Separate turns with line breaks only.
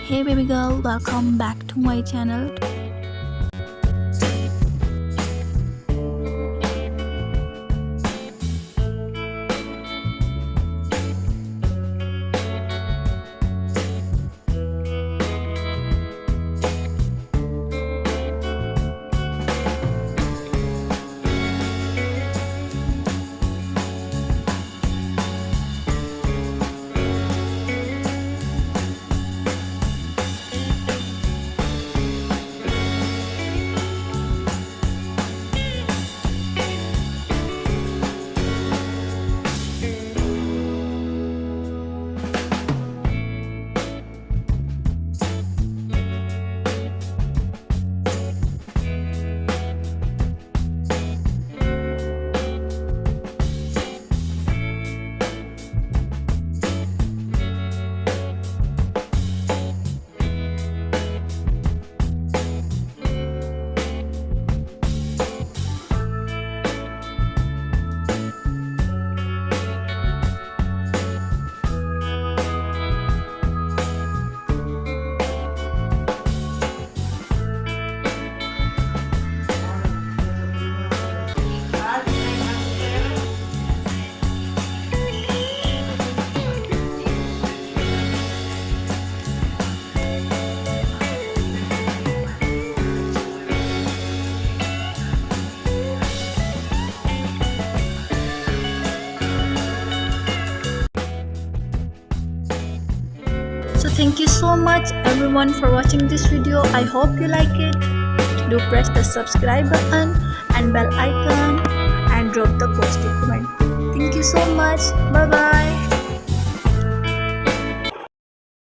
Hey baby girl, welcome back to my channel. So thank you so much everyone for watching this video. I hope you like it. Do press the subscribe button and bell icon and drop the positive comment. Thank you so much. Bye bye.